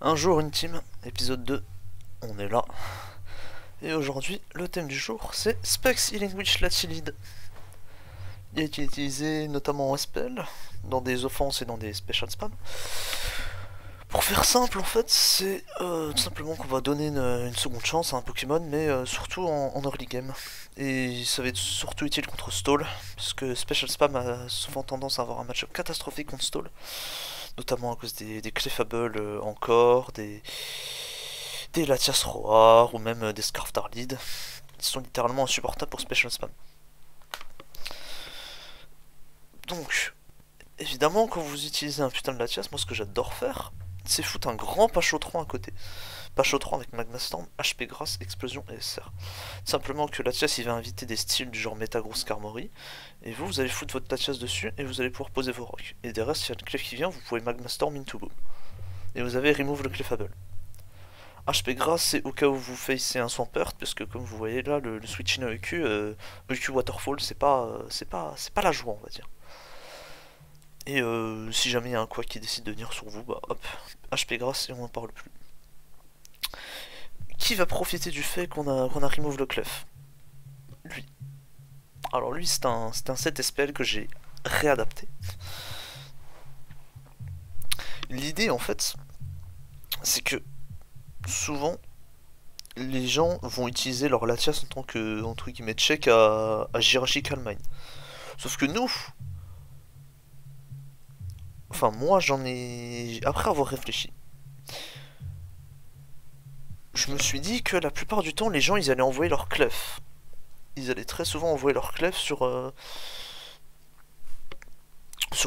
Un jour une team, épisode 2, on est là. Et aujourd'hui, le thème du jour, c'est Specs Healing Witch Latilide. Il a été utilisé notamment en spell, dans des offenses et dans des special spams. Pour faire simple, en fait, c'est tout simplement qu'on va donner une seconde chance à un Pokémon, mais surtout en early game. Et ça va être surtout utile contre Stall, puisque Special Spam a souvent tendance à avoir un match-up catastrophique contre Stall. Notamment à cause des Clefable encore, des Latias Roar ou même des Scarf Darlid. Ils sont littéralement insupportables pour Special Spam. Donc, évidemment, quand vous utilisez un putain de Latias, moi ce que j'adore faire, c'est foutre un grand Pachotron à côté. Pachotron avec Magma Storm, HP Grasse, Explosion et SR. Simplement que Latias il va inviter des styles du genre Metagross Skarmory, et vous allez foutre votre Latias dessus et vous allez pouvoir poser vos rocks. Et derrière, s'il y a une clef qui vient, vous pouvez Magma Storm into Boom. Et vous avez Remove le Clefable. HP Grass, c'est au cas où vous facez un Swampert, parce que comme vous voyez là, le switch in EQ, EQ Waterfall, c'est pas la joie, on va dire. Et si jamais il y a un Quack qui décide de venir sur vous, bah hop, HP Grass et on n'en parle plus. Qui va profiter du fait qu'on a remove le clef? Lui. Alors lui, c'est un set spell que j'ai réadapté. L'idée en fait, c'est que souvent les gens vont utiliser leur Latias en tant que entre guillemets check à Jirachi Calmine. Sauf que nous, enfin moi j'en ai, après avoir réfléchi, je me suis dit que la plupart du temps les gens ils allaient envoyer leur clef. Ils allaient très souvent envoyer leur clef sur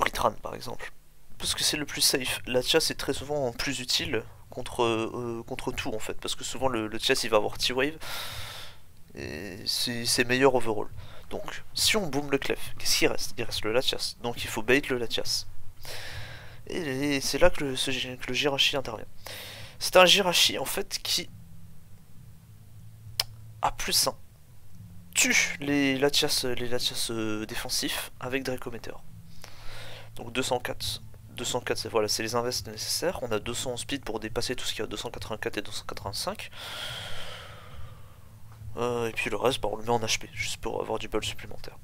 Itran par exemple. Parce que c'est le plus safe. La chasse est très souvent plus utile contre tout en fait. Parce que souvent le chasse il va avoir T-Wave. Et c'est meilleur overall. Donc si on boom le clef, qu'est-ce qu'il reste? Il reste le Latias. Donc il faut bait le Latias. Et c'est là que le Jirachi intervient. C'est un Jirachi en fait qui a plus 1. Tue les Latias défensifs avec Draco Meteor. Donc 204. 204, voilà, c'est les invests nécessaires. On a 200 en speed pour dépasser tout ce qu'il y a 284 et 285. Et puis le reste, bah, on le met en HP, juste pour avoir du bol supplémentaire.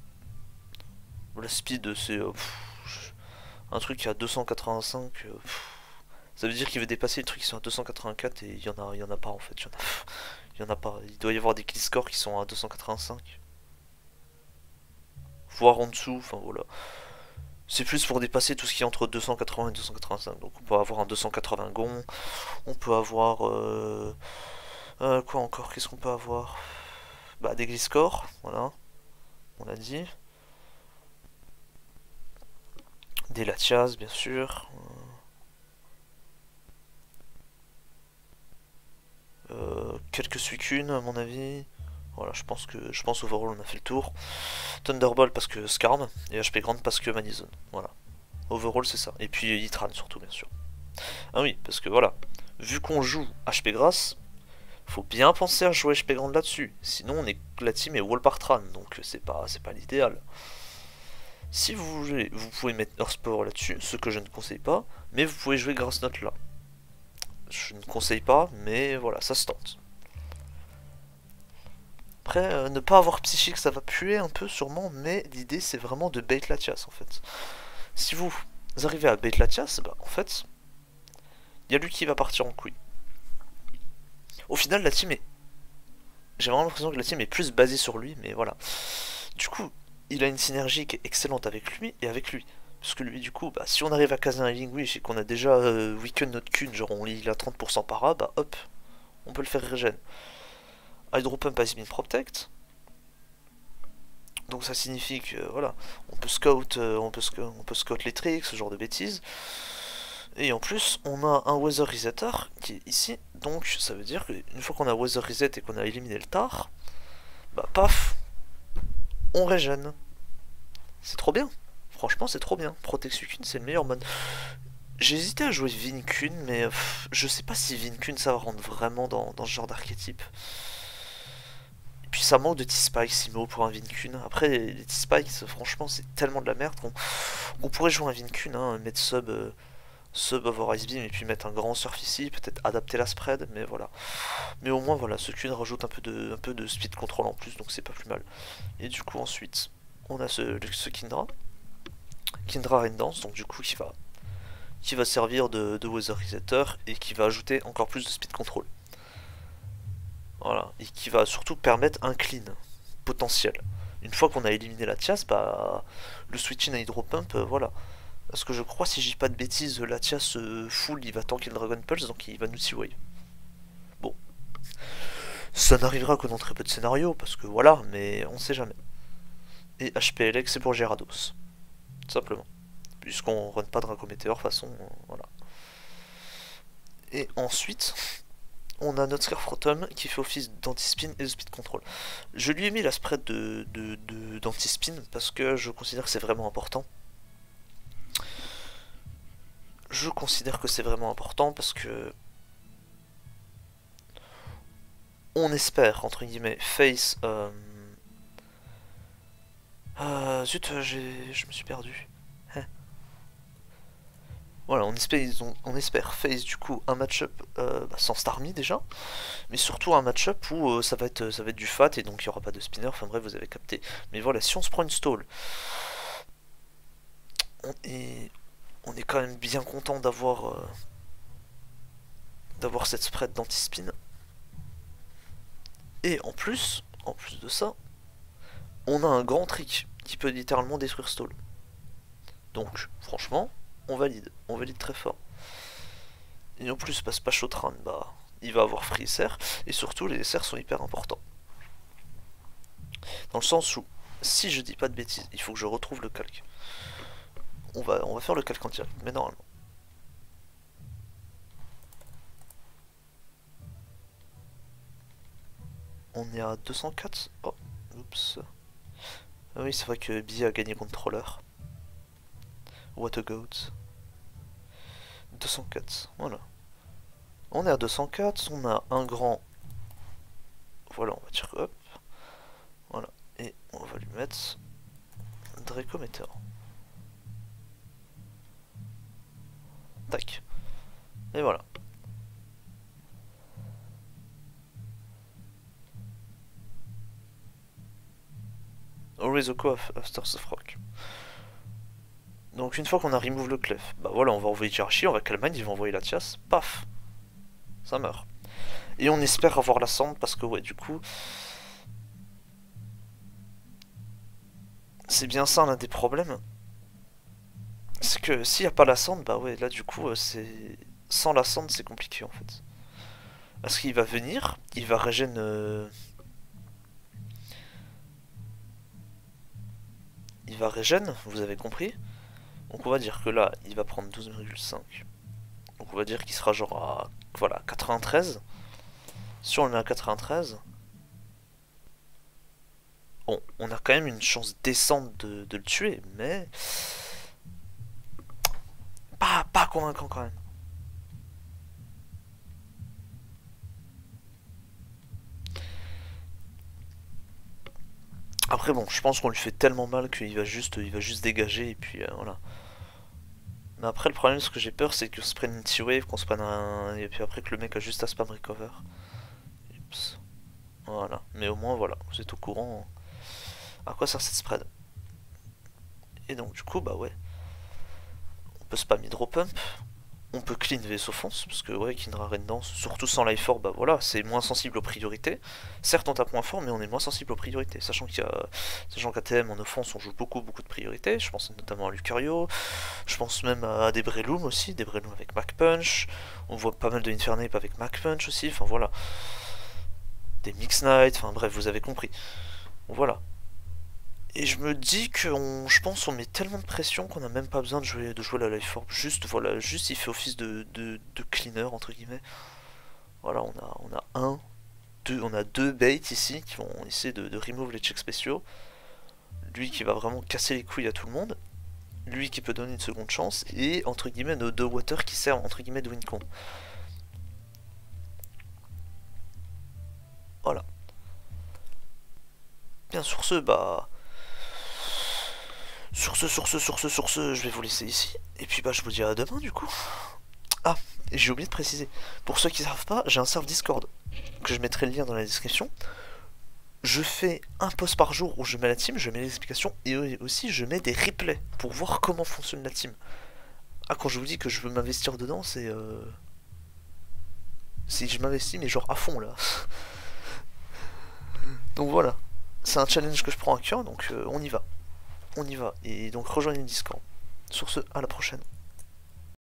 La speed, c'est un truc qui a 285. Ça veut dire qu'il veut dépasser les trucs qui sont à 284 et il y en a pas en fait. Il y en a pas. Il doit y avoir des kill scores qui sont à 285. Voire en dessous, enfin voilà. C'est plus pour dépasser tout ce qui est entre 280 et 285. Donc on peut avoir un 280 Gon. On peut avoir... quoi encore? Qu'est-ce qu'on peut avoir? Bah des Gliscor, voilà. On a dit. Des Latias, bien sûr. Quelques Suicune, à mon avis. Voilà, je pense overall on a fait le tour. Thunderbolt parce que Skarm, et HP Grande parce que Manizone. Voilà. Overall c'est ça. Et puis Itran surtout bien sûr. Ah oui, parce que voilà, vu qu'on joue HP Grass, faut bien penser à jouer HP Grande là-dessus. Sinon on est, la team est wall par Tran, donc c'est pas l'idéal. Si vous voulez, vous pouvez mettre Earthpower là-dessus, ce que je ne conseille pas, mais vous pouvez jouer Grass Note là. Je ne conseille pas, mais voilà, ça se tente. Après, ne pas avoir psychique, ça va puer un peu sûrement, mais l'idée c'est vraiment de bait Latias en fait. Si vous arrivez à bait Latias, bah en fait, il y a lui qui va partir en couille. Au final, la team est... J'ai vraiment l'impression que la team est plus basée sur lui, mais voilà. Du coup, il a une synergie qui est excellente avec lui et avec lui. Parce que lui, du coup, bah, si on arrive à caser un Healing Wish et qu'on a déjà weaken notre Kun, genre il a 30% para, bah hop, on peut le faire regen. Hydro Pump a Spin Protect. Donc ça signifie que voilà, on peut scout les tricks, ce genre de bêtises. Et en plus, on a un Weather Resetter qui est ici. Donc ça veut dire qu'une fois qu'on a Weather Reset et qu'on a éliminé le tar, bah paf, on régène. C'est trop bien. Franchement, c'est trop bien. Protect Suicune, c'est le meilleur mode. J'ai hésité à jouer Vincun, mais je sais pas si Vincun ça va rendre vraiment dans ce genre d'archétype. Et puis ça manque de T-Spike Simo pour un Vincun. Après, les T-Spikes, franchement, c'est tellement de la merde qu'on pourrait jouer un Vincun, hein, mettre sub sub avoir Ice Beam et puis mettre un grand surf ici, peut-être adapter la spread, mais voilà. Mais au moins voilà, ce Qn rajoute un peu de speed control en plus, donc c'est pas plus mal. Et du coup ensuite, on a ce Kindra. Kindra Rain Dance, donc du coup qui va servir de Weather Resetter et qui va ajouter encore plus de speed control. Voilà, et qui va surtout permettre un clean potentiel. Une fois qu'on a éliminé la Tias, bah, le switch in à Hydro Pump, voilà. Parce que je crois, si je dis pas de bêtises, la Tias full, il va tanker le Dragon Pulse, donc il va nous T-Wave. Bon. Ça n'arrivera que dans très peu de scénarios, parce que voilà, mais on sait jamais. Et HPLX, c'est pour Gyarados. Simplement. Puisqu'on run pas Draco Meteor, façon, voilà. Et ensuite, on a notre Scarfrotum qui fait office d'anti-spin et de speed control. Je lui ai mis la spread d'anti-spin parce que je considère que c'est vraiment important. Je considère que c'est vraiment important parce que on espère, entre guillemets, face... zut, je me suis perdu. Voilà, on espère face du coup un match-up sans Starmie déjà, mais surtout un match-up où ça va être du fat et donc il n'y aura pas de spinner, enfin bref, vous avez capté. Mais voilà, si on se prend une stall, on est quand même bien content d'avoir cette spread d'anti-spin. Et en plus de ça, on a un grand trick qui peut littéralement détruire stall. Donc, franchement, on valide très fort. Et en plus, passe pas Chotran, bah, il va avoir free SR, et surtout les SR sont hyper importants. Dans le sens où, si je dis pas de bêtises, il faut que je retrouve le calque. On va faire le calque en direct, mais normalement. On est à 204. Oh, oups. Ah oui, c'est vrai que Bee a gagné contrôleur. What a goat. 204, voilà. On est à 204, on a un grand... Voilà, on va dire hop. Voilà, et on va lui mettre Draco Meteor. Tac. Et voilà. Always a co after the frog. Donc une fois qu'on a remove le clef, bah voilà, on va envoyer Jirachi, on va Calmine, il va envoyer la Tias, paf, ça meurt. Et on espère avoir la Sand parce que ouais, du coup, c'est bien ça l'un des problèmes. C'est que s'il n'y a pas la Sand, bah ouais, là du coup, c'est sans la Sand, c'est compliqué en fait. Parce qu'il va venir, il va régène... Il va régène, vous avez compris. Donc on va dire que là, il va prendre 12,5. Donc on va dire qu'il sera genre à voilà, 93. Si on le met à 93, bon, on a quand même une chance décente de le tuer, mais pas convaincant quand même. Après bon, je pense qu'on lui fait tellement mal qu'il va juste dégager et puis voilà. Mais après le problème, ce que j'ai peur, c'est qu'on se prenne une T-Wave, qu'on se prenne un... Et puis après que le mec a juste à spam recover. Oups. Voilà. Mais au moins voilà, vous êtes au courant à quoi sert cette spread. Et donc du coup, bah ouais. On peut spam Hydro Pump. On peut clean vaisseau fonce, parce que ouais, Kindra Rendance, surtout sans life fort, bah voilà, c'est moins sensible aux priorités. Certes, on tape moins fort, mais on est moins sensible aux priorités. Sachant qu'à TM en offense, on joue beaucoup de priorités. Je pense notamment à Lucario, je pense même à des Breloom aussi, des Breloom avec Mac Punch. On voit pas mal de Infernape avec Mac Punch aussi, enfin voilà. Des Mix Knight, enfin bref, vous avez compris. Voilà. Et je me dis je pense qu'on met tellement de pression qu'on n'a même pas besoin de jouer la life orb. Juste, voilà, juste il fait office de cleaner, entre guillemets. Voilà, on a deux baits ici qui vont essayer de remove les checks spéciaux. Lui qui va vraiment casser les couilles à tout le monde. Lui qui peut donner une seconde chance. Et, entre guillemets, nos deux water qui servent, entre guillemets, de win con. Voilà. Bien sur ce, bah... Sur ce, je vais vous laisser ici. Et puis bah je vous dis à demain du coup. Ah, et j'ai oublié de préciser. Pour ceux qui ne savent pas, j'ai un serveur Discord. Que je mettrai le lien dans la description. Je fais un post par jour où je mets la team, je mets les explications. Et aussi je mets des replays pour voir comment fonctionne la team. Ah, quand je vous dis que je veux m'investir dedans, c'est... Si je m'investis mais genre à fond là. Donc voilà. C'est un challenge que je prends à cœur, donc on y va. On y va. Et donc rejoignez le Discord. Sur ce, à la prochaine.